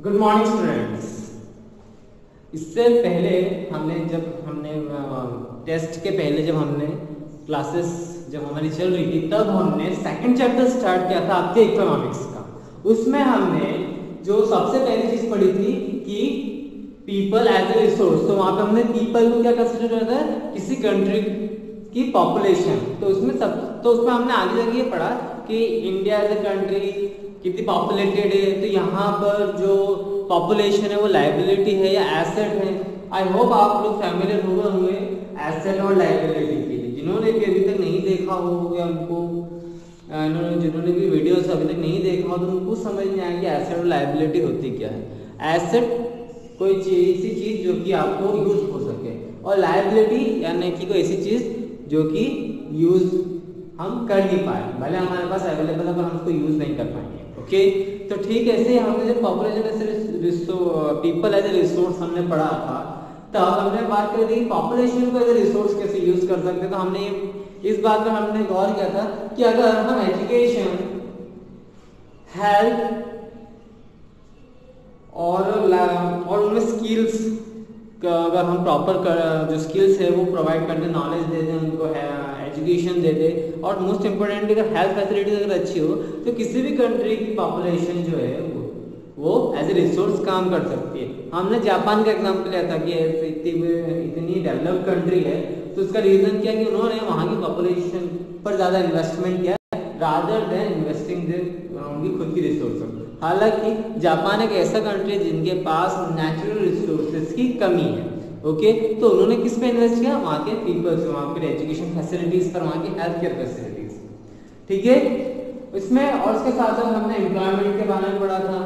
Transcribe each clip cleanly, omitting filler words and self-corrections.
Good morning students. इससे पहले हमने टेस्ट के पहले जब हमने क्लासेस जब हमारी चल रही थी तब हमने सेकंड चैप्टर स्टार्ट किया था आपके इकोनॉमिक्स का। उसमें हमने जो सबसे पहली चीज पढ़ी थी कि पीपल एज ए रिसोर्स। तो वहां पे हमने पीपल को क्या कंसिडर करता है, किसी कंट्री की पॉपुलेशन। तो उसमें हमने आगे जाके ये पढ़ा कि इंडिया एज ए कंट्री कितनी पॉपुलेटेड है। तो यहाँ पर जो पॉपुलेशन है वो लाइबिलिटी है या एसेट है। आई होप आप लोग फैमिलियर होंगे एसेट और लाइबिलिटी के लिए। जिन्होंने भी अभी तक नहीं देखा हो या जिन्होंने भी वीडियोस अभी तक नहीं देखा हो तो उनको समझ नहीं आएगी एसेट और लाइबिलिटी होती क्या है। एसेट कोई ऐसी चीज जो कि आपको यूज हो सके, और लाइबिलिटी यानी कि कोई ऐसी चीज जो कि यूज हम कर नहीं पाए, भले हमारे पास अवेलेबल है पर हम उसको यूज नहीं कर पाएंगे। ओके, तो ठीक है। ऐसे हमने जब population people as a resource हमने पढ़ा था तब हमने बात कर दी पॉपुलेशन को एज ए रिसोर्स कैसे यूज कर सकते। तो हमने इस बात पर हमने गौर किया था कि अगर हम एजुकेशन, हेल्थ और उनमें स्किल्स का अगर हम प्रॉपर जो स्किल्स है वो प्रोवाइड कर दें, नॉलेज दे दें उनको, एजुकेशन दे दे, और मोस्ट इम्पोर्टेंट अगर हेल्थ फैसिलिटीज अगर अच्छी हो तो किसी भी कंट्री की पॉपुलेशन जो है वो एज ए रिसोर्स काम कर सकती है। हमने जापान का एग्जांपल लिया था कि इतनी डेवलप्ड कंट्री है तो उसका रीजन क्या कि उन्होंने वहाँ की पॉपुलेशन पर ज़्यादा इन्वेस्टमेंट किया रादर देन इन्वेस्टिंग उनकी खुद की रिसोर्स। हालांकि जापान एक ऐसा कंट्री है जिनके पास नेचुरल रिसोर्सेज की कमी है। ओके, तो उन्होंने किस पे इन्वेस्ट किया, वहाँ के पीपल्स, वहाँ के एजुकेशन फैसिलिटीज पर, वहाँ की हेल्थ केयर फैसिलिटीज। ठीक है, इसमें और इसके साथ साथ हमने एम्प्लॉयमेंट के बारे में पढ़ा था।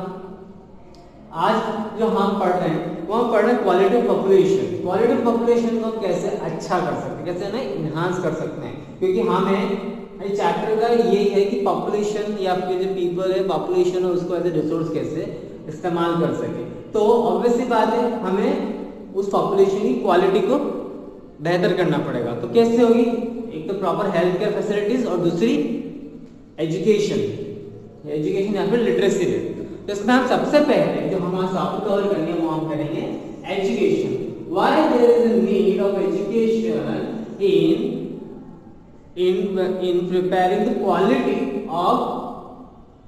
आज जो हम पढ़ रहे हैं वो हम पढ़ रहे हैं quality of population. Quality of population को कैसे अच्छा कर सकते हैं, कैसे ना इन्हांस कर सकते हैं, क्योंकि हमें चैप्टर का यही है कि पॉपुलेशन या आपके जो पीपल है पॉपुलेशन है उसको एज ए रिसोर्स कैसे इस्तेमाल कर सके। तो ऑब्वियसली बात है हमें उस पॉपुलेशन की क्वालिटी को बेहतर करना पड़ेगा। तो कैसे होगी, एक तो प्रॉपर हेल्थ केयर फैसिलिटीज और दूसरी एजुकेशन या फिर लिटरेसी रेट। तो इसमें हम सबसे पहले जो हमारा टॉपिक कवर करनी है वो हम करेंगे education. Why there is a need of education in preparing the quality of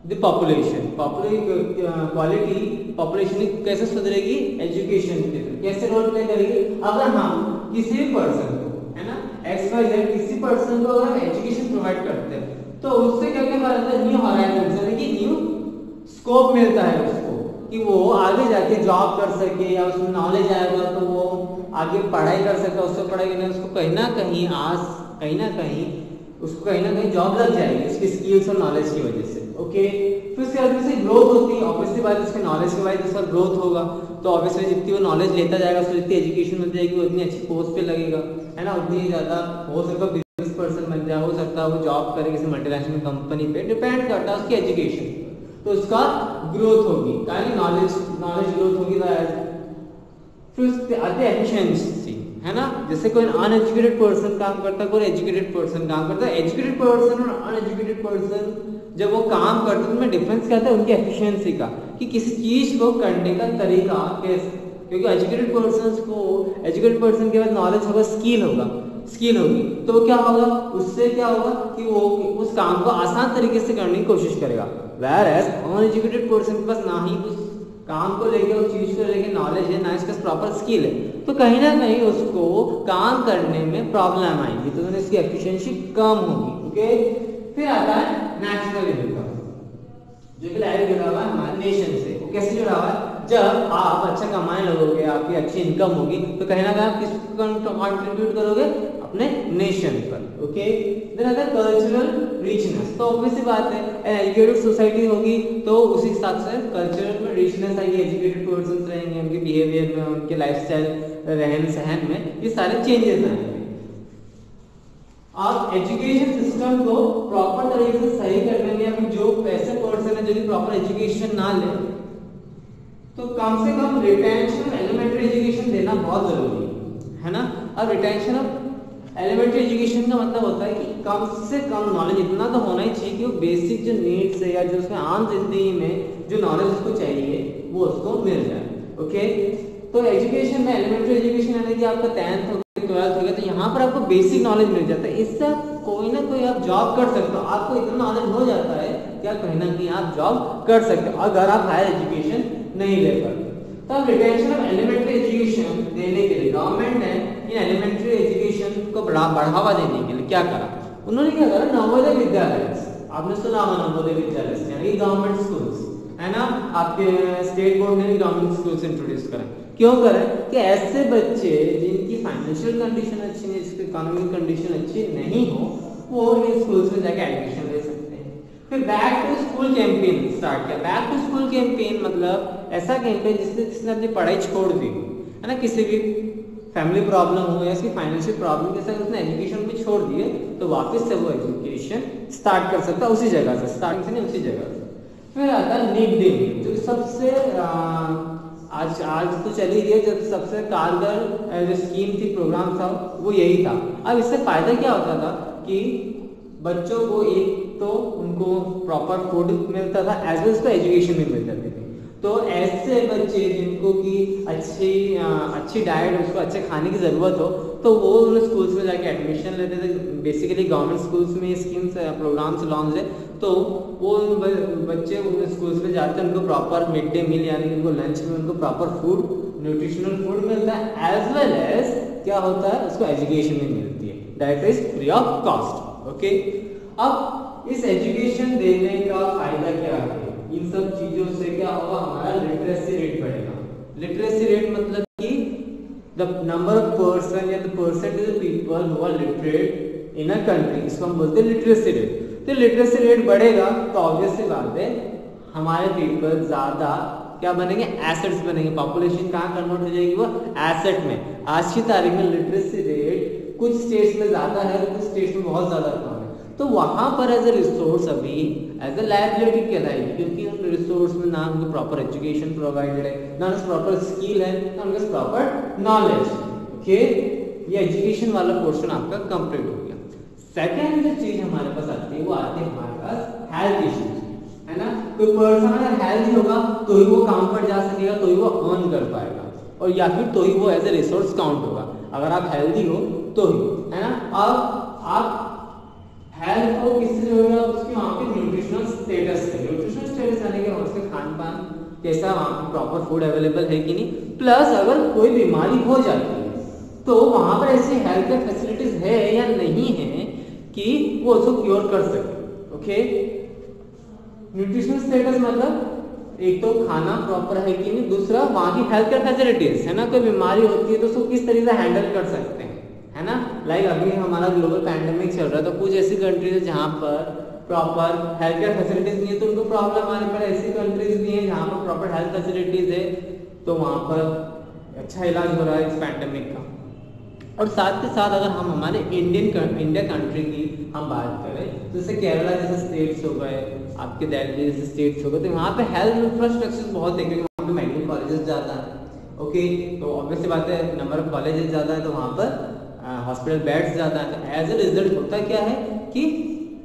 the population। Population कैसे सुधरेगी, एजुकेशन के थ्रू। कैसे रोल प्ले करेगी, अगर हम किसी भी पर्सन को, है ना, XYZ किसी पर्सन को अगर हम एजुकेशन प्रोवाइड करते हैं तो उससे क्या क्या होता है, न्यू हॉराइजन यानी कि न्यू स्कोप मिलता है उसको कि वो आगे जाके जॉब कर सके, या उसमें नॉलेज आएगा तो वो आगे पढ़ाई कर सके। उससे पढ़ाई करने उसको कहीं ना कहीं जॉब लग जाएगी उसकी स्किल्स और नॉलेज की वजह से। ओके, फिर उसके बाद से ग्रोथ होती है। ऑब्वियसली बात है उसके नॉलेज की वजह से उसका ग्रोथ होगा, तो ऑब्वियसली जितनी वो नॉलेज लेता जाएगा उसको जितनी एजुकेशन मिल जाएगी वो उतनी अच्छी पोस्ट पे लगेगा, है ना, उतनी ज़्यादा हो सकता है बिजनेस पर्सन बन जाए, हो सकता है वो जॉब करे किसी मल्टीनेशनल कंपनी पे, डिपेंड करता है उसकी एजुकेशन। तो उसका ग्रोथ होगी, नॉलेज ग्रोथ होगी। फिर उसके आते एफिशिएंसी, है ना, जैसे कोई अनएजुकेटेड पर्सन काम करता है, कोई एजुकेटेड पर्सन काम करता है। एजुकेटेड पर्सन और अनएजुकेटेड पर्सन जब वो काम करते हैं उनमें डिफरेंस क्या आता है, उनकी एफिशिएंसी का, कि किसी चीज को करने का तरीका कैसे। क्योंकि एजुकेटेड पर्सन के बाद नॉलेज होगा, स्किल होगी, तो क्या होगा, उससे क्या होगा कि वो उस काम को आसान तरीके से करने की कोशिश करेगा। व्हेयरएज अनएजुकेटेड पर्सन के पास ना ही उस काम को लेके, उस चीज को लेके नॉलेज है, ना इसका प्रॉपर स्किल है, तो कहीं ना कहीं उसको काम करने में प्रॉब्लम आएगी, तो इसकी एफिशिएंसी कम होगी। ओके, फिर आता है नेशनल इनकम, जो कि डायरेक्ट जुड़ा हुआ है हमारे नेशन से। वो कैसे जुड़ा हुआ है, जब आप अच्छा कमाने लगोगे, आपकी अच्छी इनकम होगी, तो कहीं ना कहीं आप किसको कंट्रीब्यूट करोगे, अपने नेशन पर। ओके, देन अगर कल्चरल रिचनेस, तो ऑब्वियसली बात है एजुकेटेड सोसाइटी होगी तो उसी हिसाब से कल्चरल में रिचनेस आएगी, एजुकेटेड पर्सन रहेंगे, उनके बिहेवियर में, उनके लाइफस्टाइल, रहन सहन में ये सारे चेंजेस आएंगे। आप एजुकेशन सिस्टम को प्रॉपर तरीके से सही करने में, या फिर जो ऐसे पर्सन है जो कि प्रॉपर एजुकेशन ना ले, तो कम से कम रिटेंशन एलिमेंट्री एजुकेशन देना बहुत जरूरी है ना। अब रिटेंशन ऑफ एलिमेंट्री एजुकेशन का मतलब होता है कि कम से कम नॉलेज इतना तो होना ही चाहिए कि वो बेसिक जो नीड्स है या जो उसमें आम जिंदगी में जो नॉलेज उसको चाहिए वो उसको मिल जाए। ओके, तो एजुकेशन में एलिमेंट्री एजुकेशन यानी कि आपका 10th हो गया 12th हो गया, तो यहाँ पर आपको बेसिक नॉलेज मिल जाता है। इससे कोई ना कोई आप जॉब कर सकते हो, आपको इतना नॉलेज हो जाता है क्या कहीं ना कहीं आप जॉब कर सकते हो अगर आप हायर एजुकेशन नहीं ले पाते। तो अब रिटेंशन ऑफ एलिमेंट्री एजुकेशन देने के लिए गवर्नमेंट ने इन एलिमेंट्री एजुकेशन को बढ़ावा देने के लिए क्या करा, उन्होंने क्या करा, नवोदय विद्यालय, आपने सुना होगा नवोदय विद्यालय यानी गवर्नमेंट स्कूल्स है ना, आपके स्टेट बोर्ड ने भी गवर्नमेंट स्कूल्स इंट्रोड्यूस करा। क्यों करें कि ऐसे बच्चे जिनकी फाइनेंशियल कंडीशन अच्छी नहीं, जिसकी इकोनॉमिक कंडीशन अच्छी नहीं हो, वो इन स्कूल्स में जाके एडमिशन ले सकते हैं। फिर back to school campaign start किया। बैक टू स्कूल कैंपेन मतलब ऐसा कैंपेन जिसने अपनी पढ़ाई छोड़ दी है ना, किसी भी फैमिली प्रॉब्लम हो या इसकी फाइनेंशियल प्रॉब्लम के साथ उसने एजुकेशन भी छोड़ दिए तो वापस से वो एजुकेशन स्टार्ट कर सकता उसी जगह से, स्टार्टिंग से नहीं उसी जगह से। फिर आता है मिड डे मील, जो सबसे आज तो चली गई, जब सबसे कारगर जो स्कीम थी, प्रोग्राम था, वो यही था। अब इससे फायदा क्या होता था कि बच्चों को एक तो उनको प्रॉपर फूड मिलता था एज वेल उसको एजुकेशन भी मिल जाती थी। तो ऐसे बच्चे जिनको कि अच्छी डाइट, उसको अच्छे खाने की ज़रूरत हो, तो वो उन स्कूल्स में जाके एडमिशन लेते थे। बेसिकली गवर्नमेंट स्कूल्स में स्कीम्स प्रोग्राम्स लॉन्च है, तो वो बच्चे उन स्कूल्स में जाते हैं, उनको प्रॉपर मिड डे मील यानी उनको लंच में उनको प्रॉपर फूड, न्यूट्रिशनल फूड मिलता है, एज वेल एज क्या होता है, उसको एजुकेशन भी मिलती है, that is free of cost. Okay, अब इस एजुकेशन देने का फायदा क्या है, इन सब चीजों से क्या होगा, हमारा लिटरेसी रेट बढ़ेगा। लिटरेसी रेट मतलब कि द नंबर ऑफ पर्सन या the percentage of people who are literate in a country, इसको हम बोलते हैं लिटरेसी रेट। तो लिटरेसी रेट बढ़ेगा तो ऑब्वियस सी बात है हमारे पीपल ज्यादा क्या बनेंगे, एसेट्स बनेंगे। पॉपुलेशन कहाँ कन्वर्ट हो जाएगी, वो एसेट में। आज की तारीख में लिटरेसी रेट कुछ स्टेट्स में ज्यादा है, कुछ स्टेट्स में बहुत ज्यादा कम है, तो वहां पर एज ए रिसोर्स अभी एज ए लायबिलिटी कहलाएगी, क्योंकि उन रिसोर्स में ना उनको प्रॉपर एजुकेशन प्रोवाइडेड है, ना उनके प्रॉपर स्किल है, ना उनके प्रॉपर नॉलेज। ओके, ये एजुकेशन वाला पोर्शन आपका कंप्लीट हो गया। सेकेंड जो चीज हमारे पास आती है वो आती है हमारे पास हेल्थ इश्यूज, है ना। कोई पर्सन अगर हेल्थी होगा तो ही वो काम पर जा सकेगा, तो ही वो अर्न कर पाएगा, और या फिर तो ही वो एज ए रिसोर्स काउंट होगा। अगर आप हेल्दी हो तो ही, है ना। अब आप हेल्थ को किससे जोड़ेगा, उसके वहाँ पे न्यूट्रिशनल स्टेटस से। न्यूट्रिशनल स्टेटस यानी कि उसके खान पान कैसा, वहाँ पे प्रॉपर फूड अवेलेबल है कि नहीं, प्लस अगर कोई बीमारी हो जाती है तो वहाँ पर ऐसी हेल्थ केयर फैसिलिटीज है या नहीं है कि वो उसको क्योर कर सके। ओके, न्यूट्रिशनल स्टेटस मतलब एक तो खाना प्रॉपर है कि नहीं, दूसरा वहाँ की हेल्थ केयर फैसिलिटीज, है ना। कोई बीमारी होती है तो उसको किस तरीके से हैंडल कर सकते हैं, है ना। लाइक अभी हमारा ग्लोबल पैंडेमिक चल रहा है, तो कुछ ऐसी कंट्रीज है जहाँ पर प्रॉपर हेल्थ केयर फैसिलिटीज नहीं है, तो उनको प्रॉब्लम आने पर ऐसी कंट्रीज भी है जहाँ पर प्रॉपर हेल्थ फैसिलिटीज है, तो वहाँ पर अच्छा इलाज हो रहा है इस पैंडेमिक का। और साथ के साथ अगर हम हमारे इंडिया कंट्री की हम बात करें, जैसे केरला जैसे स्टेट्स हो गए, आपके दिल्ली जैसे स्टेट्स हो गए, तो वहाँ पे हेल्थ इंफ्रास्ट्रक्चर बहुत है, क्योंकि वहाँ पे मेडिकल कॉलेजेस ज़्यादा है। ओके, तो ऑब्वियस सी बात है नंबर ऑफ कॉलेजेस ज़्यादा है, तो वहाँ पर हॉस्पिटल बेड्स ज़्यादा है। तो एज ए रिजल्ट होता क्या है कि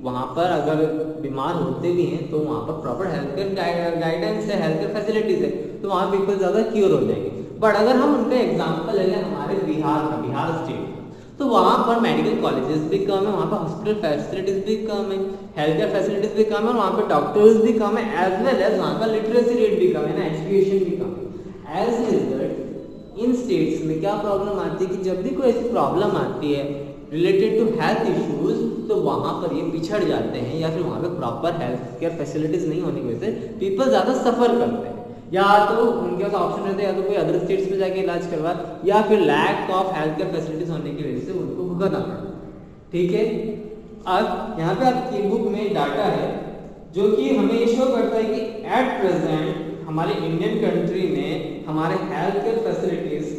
वहाँ पर अगर बीमार होते भी हैं तो वहाँ पर प्रॉपर हेल्थ केयर गाइडेंस है, हेल्थ केयर फैसिलिटीज है, तो वहाँ पीपल ज़्यादा क्योर हो जाएंगे। बट अगर हम उनका एग्जाम्पल ले लें हमारे बिहार स्टेट, तो वहाँ पर मेडिकल कॉलेजेस भी कम है, वहाँ पर हॉस्पिटल फैसिलिटीज भी कम है, हेल्थ केयर फैसिलिटीज भी कम है, वहाँ पर डॉक्टर्स भी कम है, एज वेल एज वहाँ का लिटरेसी रेट भी कम है ना, एजुकेशन भी कम है। एज रिजल्ट इन स्टेट्स में क्या प्रॉब्लम आती है कि जब भी कोई ऐसी प्रॉब्लम आती है रिलेटेड टू हेल्थ इश्यूज, तो वहाँ पर ये पिछड़ जाते हैं, या फिर वहाँ पे प्रॉपर हेल्थ केयर फैसिलिटीज नहीं होने की वजह से पीपल ज़्यादा सफ़र करते हैं, या तो उनके पास ऑप्शन रहते हैं या तो कोई अदर स्टेट्स में जाके इलाज करवा, या फिर lack of health care facilities होने की वजह से उनको भुगतना पड़ता है। ठीक है, अब यहाँ पे आपकी बुक में डाटा है जो कि हमें ये शो करता है कि एट प्रेजेंट हमारे इंडियन कंट्री में हमारे हेल्थ केयर फैसिलिटीज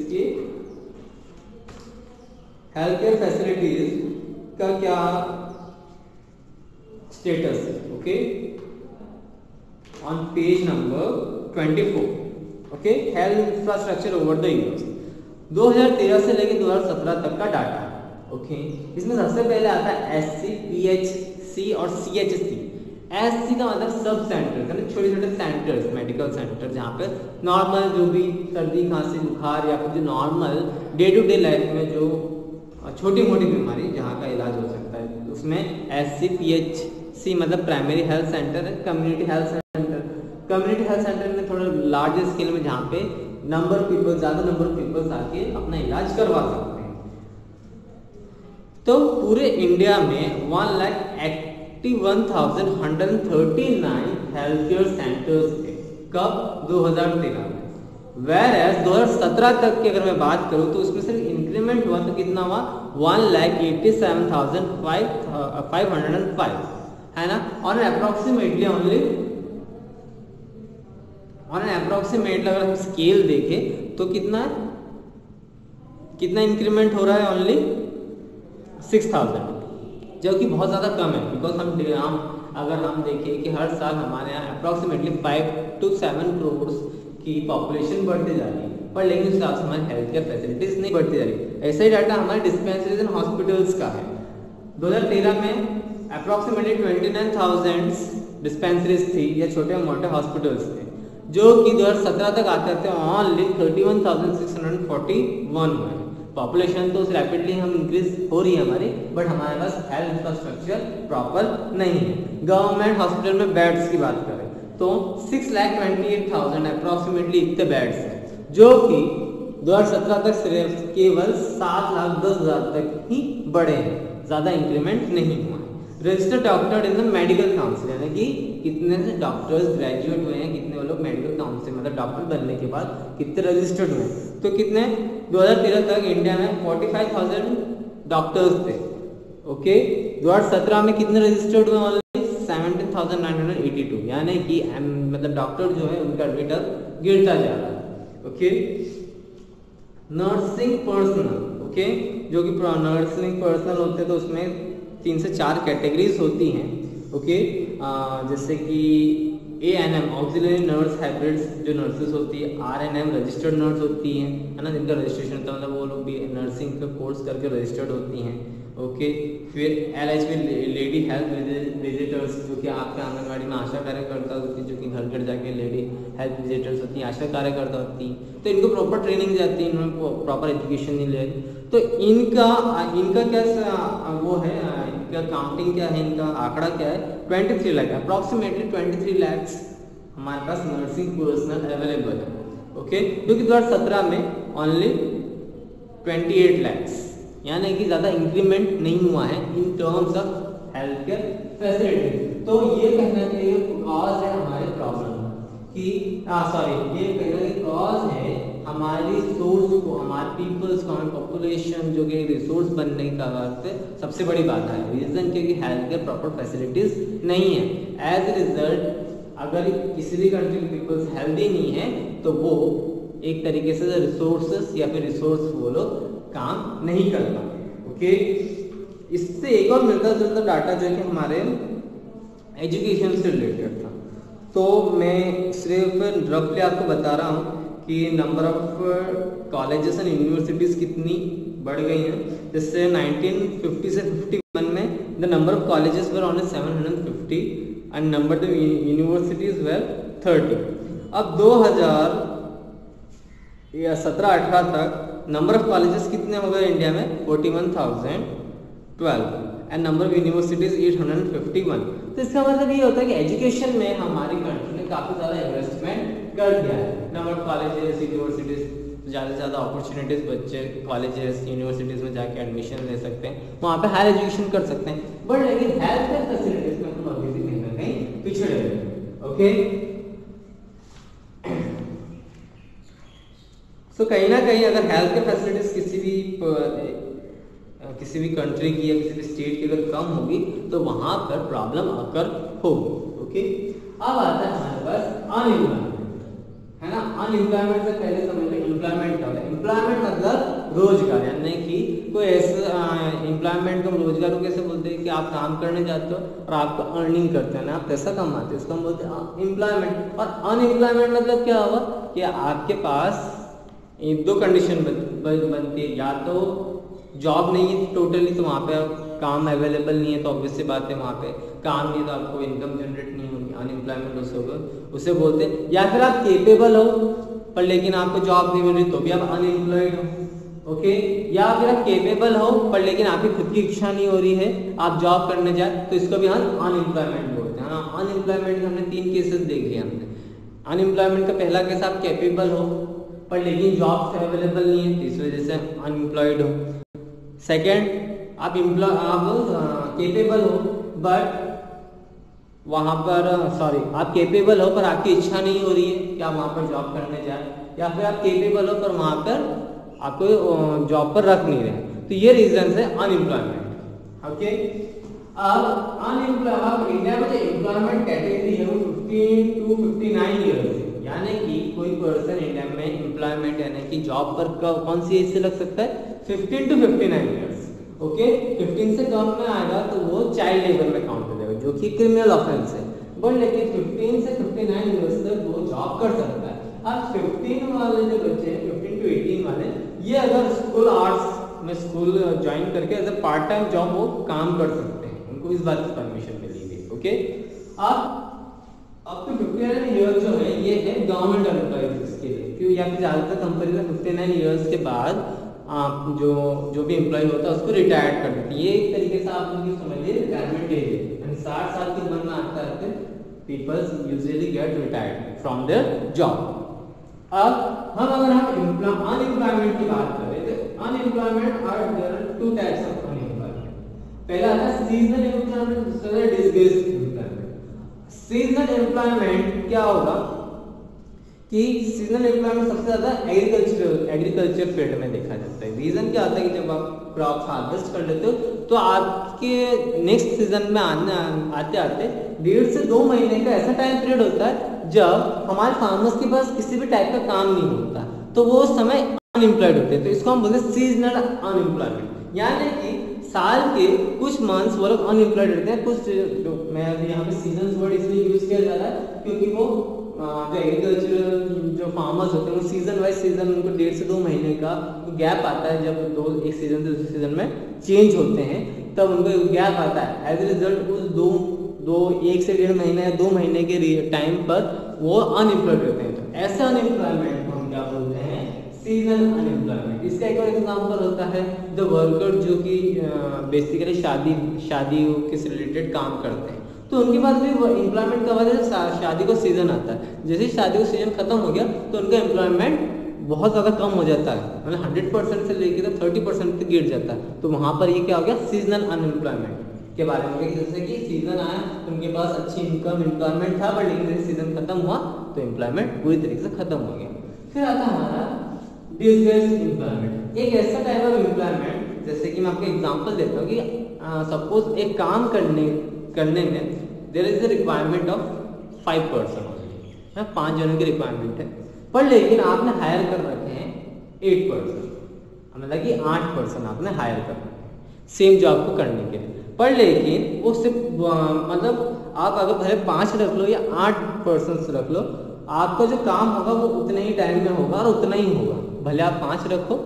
का क्या स्टेटस है। Okay, on page number 24, okay, health infrastructure over the years 2013 से लेकर 2017 तक का डाटा। ओके, इसमें सबसे पहले आता है SC, PHC और CHC। SC का मतलब सब सेंटर, छोटे छोटे सेंटर्स, मेडिकल सेंटर, जहाँ पे नॉर्मल जो भी सर्दी खांसी बुखार या फिर जो normal day to day life में जो छोटी मोटी बीमारी जहाँ का इलाज हो सकता है, उसमें SC, PHC मतलब प्राइमरी हेल्थ सेंटर है। Community health centre, community health centre में थोड़ा लार्ज स्केल में, जहाँ पे नंबर पीपल, ज़्यादा नंबर ऑफ पीपल्स आके अपना इलाज करवा सकते हैं। तो पूरे इंडिया में 1,81,139 हेल्थ केयर सेंटर्स थे। कब? 2013 में। वेर एज 2017 तक की अगर मैं बात करूं तो उसमें सिर्फ इंक्रीमेंट हुआ तो कितना हुआ? 1,87,505 है ना। ऑन अप्रोक्सीमेटली अगर हम स्केल देखें तो कितना इंक्रीमेंट हो रहा है? ओनली 6,000, जो कि बहुत ज़्यादा कम है। बिकॉज अगर हम देखें कि हर साल हमारे यहाँ अप्रॉक्सीमेटली 5 to 7 करोड़ की पॉपुलेशन बढ़ती जा रही है, पर लेकिन उस हिसाब से हमारी हेल्थ केयर फैसिलिटीज नहीं बढ़ती जा रही। ऐसा ही डाटा हमारे डिस्पेंसरीज एंड हॉस्पिटल्स का है। 2013 में अप्रॉक्सीमेटली 29,000 डिस्पेंसरीज थी या छोटे मोटे हॉस्पिटल्स थे, जो कि 2017 तक आते थे ओनली 31,641 हुए। पॉपुलेशन तो रैपिडली हम इंक्रीज हो रही है हमारी, बट हमारे पास हेल्थ इंफ्रास्ट्रक्चर प्रॉपर नहीं है। गवर्नमेंट हॉस्पिटल में बेड्स की बात करें तो 6,28,000 अप्रॉक्सीमेटली इतने बेड्स हैं, जो कि 2017 तक सिर्फ केवल 7,10,000 तक ही बढ़े हैं, ज़्यादा इंक्रीमेंट नहीं हुआ है। Registered doctor in the medical council, यानी कि कितने से डॉक्टर्स ग्रेजुएट हुए हैं, कितने लोग मेडिकल काउंसिल मतलब डॉक्टर बनने के बाद कितने रजिस्टर्ड हुए, तो कितने 2013 तक इंडिया में 45,000 डॉक्टर्स थे। ओके, 2017 में कितने रजिस्टर्ड हुए? ऑनली 17,982, यानी कि मतलब डॉक्टर जो है उनका रेट गिरता जा रहा है। ओके, नर्सिंग पर्सनल, ओके, जो कि नर्सिंग पर्सनल होते हैं तो उसमें 3 से 4 कैटेगरीज होती हैं। ओके, जैसे कि ANM ऑक्सिलरी नर्स हाइब्रिड्स जो नर्सेस होती है, RNM रजिस्टर्ड नर्स होती हैं, है ना, जिनका रजिस्ट्रेशन होता है, मतलब वो लोग भी नर्सिंग का कोर्स करके रजिस्टर्ड होती हैं। ओके, फिर LHV लेडी हेल्थ विजिटर्स, जो कि आपके आंगनबाड़ी में आशा कार्यकर्ता होती है, जो कि घर घर जाके लेडी हेल्थ विजिटर्स होती हैं, आशा कार्यकर्ता होती हैं, तो इनको प्रॉपर ट्रेनिंग जाती है, इन्होंने प्रॉपर एजुकेशन नहीं ले, तो इनका क्या वो है, इनका काउंटिंग क्या है, इनका आंकड़ा क्या है? 23 लाख, अप्रॉक्सीमेटली 23 लाख हमारे पास नर्सिंग पर्सनल अवेलेबल है। ओके, क्योंकि 2017 में ओनली 28 लाख, यानी कि ज़्यादा इंक्रीमेंट नहीं हुआ है in terms of health care facility. तो ये कहना चाहिए कॉज है हमारे प्रॉब्लम कि ये कहना कॉज है हमारी सोर्स को, हमारे पीपल्स को, हमारी पॉपुलेशन जो कि रिसोर्स बनने का वक्त सबसे बड़ी बात है रीजन, क्योंकि हेल्थ केयर प्रॉपर फैसिलिटीज नहीं है। एज ए रिजल्ट अगर किसी भी कंट्री के पीपल्स हेल्दी नहीं है तो वो एक तरीके से रिसोर्सेस या फिर रिसोर्स वो लोग काम नहीं कर पाते। ओके, इससे एक और मिलता जुलता डाटा जो है कि हमारे एजुकेशन से रिलेटेड था, तो मैं सिर्फ रफली आपको बता रहा हूँ कि number of colleges and universities कितनी बढ़ गई हैं। जैसे 1950 से 51 में the number of colleges were only 750 and number of universities were 30। अब 2017-18 तक नंबर ऑफ कॉलेजेस कितने हो गए इंडिया में? 41,012 एंड नंबर ऑफ यूनिवर्सिटीज 851। तो इसका मतलब ये होता है कि एजुकेशन में हमारी कंट्री ने काफ़ी ज़्यादा इन्वेस्टमेंट कर दिया है। नंबर ऑफ कॉलेजेस यूनिवर्सिटीज़, ज़्यादा से ज़्यादा अपॉर्चुनिटीज़, बच्चे कॉलेजेस यूनिवर्सिटीज़ में जाके एडमिशन ले सकते हैं, वहाँ पे हायर एजुकेशन कर सकते हैं, बट लेकिन हेल्थ केयर फैसिलिटीज़ में हम अभी भी कहीं ना कहीं पिछड़े हैं। ओके, सो कहीं ना कहीं अगर हेल्थ केयर फैसिलिटीज़ किसी भी कंट्री की या किसी भी स्टेट की अगर कम होगी तो वहाँ पर प्रॉब्लम अकर होगी। ओके, अब आता है हमारे पास अनएम्प्लॉयमेंट, है ना। अनएम्प्लॉयमेंट से पहले समझ लो एम्प्लॉयमेंट क्या होता है। एम्प्लॉयमेंट मतलब रोजगार, यानी कि कोई ऐसा एम्प्लॉयमेंट को रोजगार को कैसे बोलते हैं कि आप काम करने जाते हो और आपको अर्निंग करते हैं ना, आप पैसा कमाते हैं, इसको हम बोलते हैं एम्प्लॉयमेंट। और अनएम्प्लॉयमेंट मतलब क्या होगा कि आपके पास 2 कंडीशन बनती है, या तो जॉब नहीं है टोटली, तो वहाँ पे काम अवेलेबल नहीं है, तो ऑब्वियस सी बात है वहाँ पे काम नहीं है तो आपको इनकम जनरेट नहीं होगी, अनएम्प्लॉयमेंट उसे बोलते हैं। या फिर आप केपेबल हो पर लेकिन आपको जॉब नहीं मिल रही तो भी आप अनएम्प्लॉयड हो, ओके। या फिर आप केपेबल हो पर लेकिन आपकी खुद की इच्छा नहीं हो रही है आप जॉब करने जाए, तो इसको भी हम अनएम्प्लॉयमेंट बोलते हैं। हाँ, अनएम्प्लॉयमेंट के हमने 3 केसेस देख लिए हमने। अनएम्प्लॉयमेंट का पहला केस आप कैपेबल हो पर लेकिन जॉब अवेलेबल नहीं है, इस वजह से अनएम्प्लॉयड हो। सेकेंड, आप केपेबल हो बट वहाँ पर आप केपेबल हो पर आपकी इच्छा नहीं हो रही है कि आप वहाँ पर जॉब करने जाए, या फिर आप केपेबल हो पर वहाँ पर आपको जॉब पर रख नहीं रहे, तो ये रीजन है अनएम्प्लॉयमेंट, ओके। अब अनएम्प्लॉयमेंट इंडिया में जो एम्प्लॉयमेंट कैटेगरी है वो 15 to 59 ईयर्स है, यानी कि कोई पर्सन इंडिया में एम्प्लॉयमेंट यानी कि जॉब पर कौन सी एज से लग सकता है, 15 to 59 ईयर्स, ओके। 15 से कम में आएगा तो वो चाइल्ड लेबर में काउंट हो जाएगा, जो कि क्रिमिनल ऑफेंस है, बट लेकिन 15 से 59 ईयर्स तक वो जॉब कर सकता है। अब 15 वाले जो बच्चे हैं, 15 to 18 वाले, ये अगर स्कूल आर्ट्स में स्कूल ज्वाइन करके as a part time job वो काम कर सकते हैं, उनको इस बात की परमिशन मिली गई, ओके। अब तो 59 ईयर जो है ये है गवर्नमेंट एम्प्लॉइज के लिए, क्यों, या फिर ज्यादातर कंपनी में 59 ईयर्स के बाद आप जो भी एम्प्लॉय होता है उसको रिटायर्ड कर देती है। ये एक तरीके से आप लोग समझिए रिटायरमेंट एज है, यानी 60 साल की उम्र में आते आते peoples usually get retired from their job. अब अगर हम अनएम्प्लॉयमेंट की बात करें तो unemployment are there are 2 types of unemployment. पहला आता है सीजनल एम्प्लॉयमेंट, दूसरा है डिसगेस्ड एम्प्लॉयमेंट। सीजनल एम्प्लॉयमेंट क्या होगा कि सीजनल एम्प्लॉयमेंट सबसे ज्यादा एग्रीकल्चर फील्ड में देखा जाता है। रीजन क्या होता है कि जब आप क्रॉप हार्वेस्ट कर लेते हो तो आपके नेक्स्ट सीजन में आते आते 1.5 से 2 महीने का ऐसा टाइम पीरियड होता है जब हमारे फार्मर्स के पास किसी भी टाइप का काम नहीं होता, तो वो उस समय अनएम्प्लॉयड होते हैं, तो इसको हम बोलते हैं सीजनल अनएम्प्लॉयमेंट। यानी कि साल के कुछ मंथ्स वो लोग अनएम्प्लॉयड रहते हैं। कुछ मैं यहाँ पे सीजन वर्ड इसलिए यूज किया जा रहा है क्योंकि वो जो एग्रीकल्चरल जो फार्मर्स होते हैं वो सीजन वाइज सीजन उनको 1.5 से 2 महीने का गैप आता है, जब एक सीजन से दूसरे सीजन में चेंज होते हैं तब उनको गैप आता है। एज ए रिजल्ट उस 1 से 1.5 महीने या 2 महीने के टाइम पर वो अनएम्प्लॉयड रहते हैं। तो ऐसे अनएम्प्लॉयमेंट को हम क्या बोलते हैं, सीजनल अनएम्प्लॉयमेंट। इसका एक और एग्जांपल होता है द वर्कर जो कि बेसिकली शादी के रिलेटेड काम करते हैं, तो उनके पास भी एम्प्लॉयमेंट कब आता है, शादी का सीजन आता है। जैसे शादी का सीजन खत्म हो गया तो उनका एम्प्लॉयमेंट बहुत ज़्यादा कम हो जाता है, मतलब 100% से लेकर तो 30% तक गिर जाता है। तो वहाँ पर ये क्या हो गया, सीजनल अनएम्प्लॉयमेंट के बारे में। जैसे कि सीजन आया तो उनके पास अच्छी एम्प्लॉयमेंट था, बट लेकिन जैसे सीजन खत्म हुआ तो एम्प्लॉयमेंट पूरी तरीके से खत्म हो गया। फिर आता है हमारा डिसगेस्ड एम्प्लॉयमेंट। एक ऐसा टाइप ऑफ एम्प्लॉयमेंट, जैसे कि मैं आपको एग्जांपल देता हूँ कि सपोज एक काम करने में there is a requirement of 5 person only, 5 जनों की रिक्वायरमेंट है, पर लेकिन आपने हायर कर रखे हैं 8 पर्सन, मतलब कि 8 पर्सन आपने हायर कर रखे हैं सेम जॉब को करने के लिए। पर लेकिन वो सिर्फ मतलब आप अगर भले 5 रख लो या 8 पर्सन रख लो, आपका जो काम होगा वो उतने ही टाइम में होगा और उतना ही होगा, भले आप 5 रखो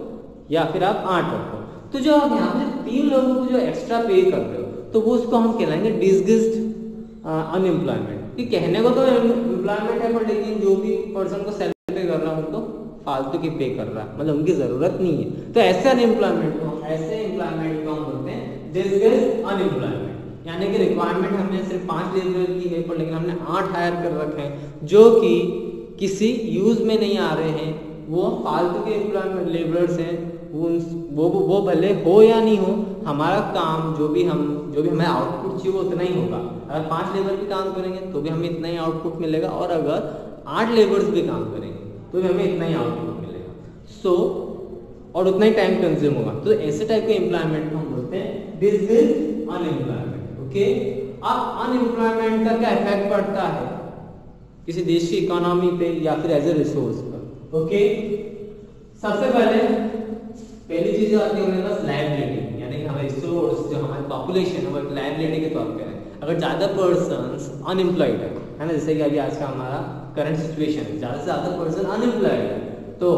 या फिर आप 8 रखो। तो जो आप यहाँ पे 3 लोगों को जो एक्स्ट्रा पे कर रहे हो तो वो उसको हम कहलाएंगे डिसगेस्ड अनएम्प्लॉयमेंट। कि कहने को तो एम्प्लॉयमेंट है पर लेकिन जो भी पर्सन को सैलरी पे कर रहा है उनको फालतू की पे कर रहा है, मतलब उनकी जरूरत नहीं है। तो ऐसे एम्प्लॉयमेंट को हम बोलते हैं डिसगेस्ड अनएम्प्लॉयमेंट। यानी कि रिक्वायरमेंट हमने सिर्फ 5 लेबर की है पर लेकिन हमने 8 हायर कर रखे हैं जो कि किसी यूज में नहीं आ रहे हैं, वो फालतू के एम्प्लॉयमेंट लेबरर्स हैं। वो भले हो या नहीं हो, हमारा काम जो भी हमें आउटपुट चाहिए वो उतना ही होगा। अगर 5 लेबर भी काम करेंगे तो भी हमें इतना ही आउटपुट मिलेगा, और अगर 8 लेबर्स भी काम करेंगे तो भी हमें इतना ही आउटपुट मिलेगा। और उतना ही टाइम कंज्यूम होगा। तो ऐसे टाइप के एम्प्लॉयमेंट को हम बोलते हैं डिसगेस्ड अनएम्प्लॉयमेंट, ओके। अब अनएम्प्लॉयमेंट का क्या इफेक्ट पड़ता है किसी देश की इकोनॉमी पे या फिर एज ए रिसोर्स पर, ओके। सबसे पहली चीज जो आती है हमारे पास लायबिलिटी, यानी कि हमारे रिसोर्स जो हमारी पॉपुलेशन है वो एक लायबिलिटी के तौर पे है। अगर ज़्यादा पर्सन्स अनएम्प्लॉयड है ना, जैसे कि अभी आज का हमारा करंट सिचुएशन है, ज़्यादा से ज़्यादा पर्सन अनएम्प्लॉयड है, तो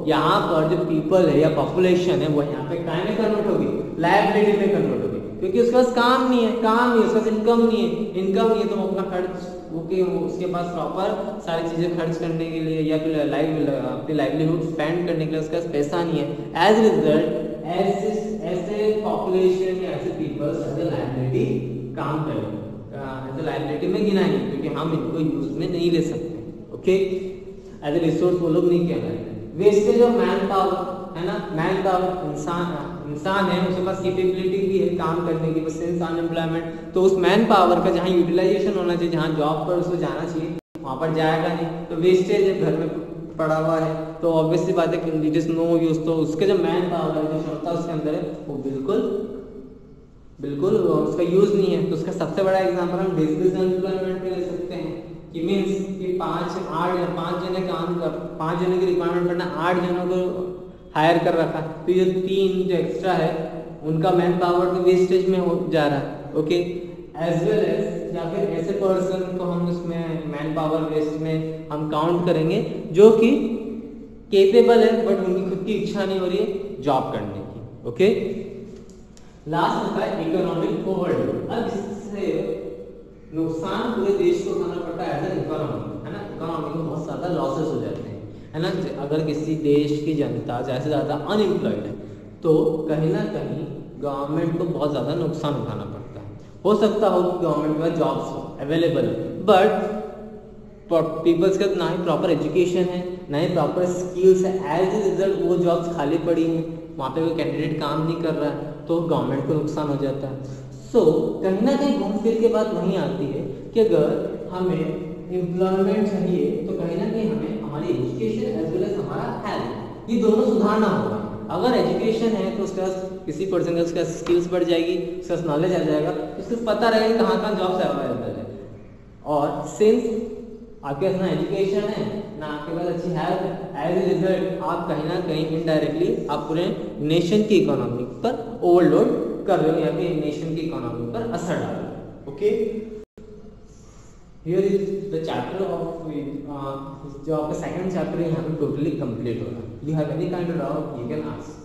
यहाँ पर जो पीपल है या पॉपुलेशन है वो यहाँ पे काय में कन्वर्ट होगी, लायबिलिटी में कन्वर्ट होगी, क्योंकि उसके पास काम नहीं है, उसके पास इनकम नहीं है, तो वो अपना खर्च उसके पास प्रॉपर सारी चीजें खर्च करने के लिए या फिर अपनी लाइवलीहुड स्पेंड करने के लिए उसके पास पैसा नहीं है। एज रिजल्ट ऐसे पॉपुलेशन या ऐसे पीपल्स एज ए लायबिलिटी काम करेंगे, एज ए लायबिलिटी में गिनाएंगे, क्योंकि हम इनको यूज में नहीं ले सकते। ओके, एज ए रिसोर्स वो लोग नहीं कहलाएंगे। वेस्टेज ऑफ मैन पावर है ना, मैन पावर इंसान है, उसके पास कैपेबिलिटी भी है काम करने की, बस सिंस अनएम्प्लॉयमेंट, तो उस मैन पावर का जहाँ यूटिलाइजेशन होना चाहिए, जहाँ जॉब पर उसको जाना चाहिए वहाँ पर जाएगा नहीं, तो वेस्टेज है, घर में पड़ा हुआ है, तो ऑब्वियसली बात है कि इट इज नो यूज, तो उसके जो मैन पावर है, जो क्षमता उसके अंदर है, वो बिल्कुल उसका यूज नहीं है। तो उसका सबसे बड़ा एग्जांपल हम डिस्प्लेस अनएम्प्लॉयमेंट पे ले सकते हैं कि मींस कि 5 जने काम कर, 5 जने की रिक्वायरमेंट पड़ना, 8 जनों को हायर कर रखा, तो ये 3 जो एक्स्ट्रा है उनका मैन पावर तो वेस्टेज में हो जा रहा है। ओके, एज वेल एज या फिर ऐसे पर्सन को हम इसमें मैन पावर वेस्ट में हम काउंट करेंगे जो कि केपेबल है बट उनकी खुद की इच्छा नहीं हो रही है जॉब करने की। ओके, लास्ट होता है इकोनॉमिक ओवरलोड। अब इससे नुकसान पूरे देश को उठाना पड़ता है एज एन इकोनॉमी, है ना, इकोनॉमी में बहुत ज्यादा लॉसेस हो जाते हैं, है ना। अगर किसी देश की जनता ज्यादा ज्यादा अनएम्प्लॉयड है तो कहीं ना कहीं गवर्नमेंट को बहुत ज्यादा नुकसान उठाना पड़ता है। हो सकता हो कि गवर्नमेंट के पास जॉब्स हो अवेलेबल, बट पीपल्स का ना ही प्रॉपर एजुकेशन है, ना ही प्रॉपर स्किल्स है, एज ए रिजल्ट वो जॉब्स खाली पड़ी हैं, वहाँ पे कोई कैंडिडेट काम नहीं कर रहा है, तो गवर्नमेंट को नुकसान हो जाता है। सो कहीं ना कहीं घूम फिर के बात वहीं आती है कि अगर हमें एम्प्लॉयमेंट चाहिए तो कहीं ना कहीं हमें हमारी एजुकेशन एज वेल एज हमारा हेल्थ, ये दोनों सुधारना होगा। अगर एजुकेशन है तो उसके पास किसी पर्सन का उसके पास स्किल्स बढ़ जाएगी, उसके पास नॉलेज आ जाएगा, उसको पता रहेगा कहाँ कहाँ जॉब्स अवेलेबल है। और सिंस आपके पास ना एजुकेशन है ना आपके पास अच्छी हेल्थ, एज ए रिजल्ट आप कहीं ना कहीं इनडायरेक्टली आप पूरे नेशन की इकोनॉमी पर ओवरलोड कर रहे हो या फिर नेशन की इकोनॉमी पर असर डाल रहे हो। Okay, here is the chapter of जो आपका सेकंड चैप्टर है यहाँ पे टोटली कंप्लीट हो रहा है। You have any kind of doubt you can ask.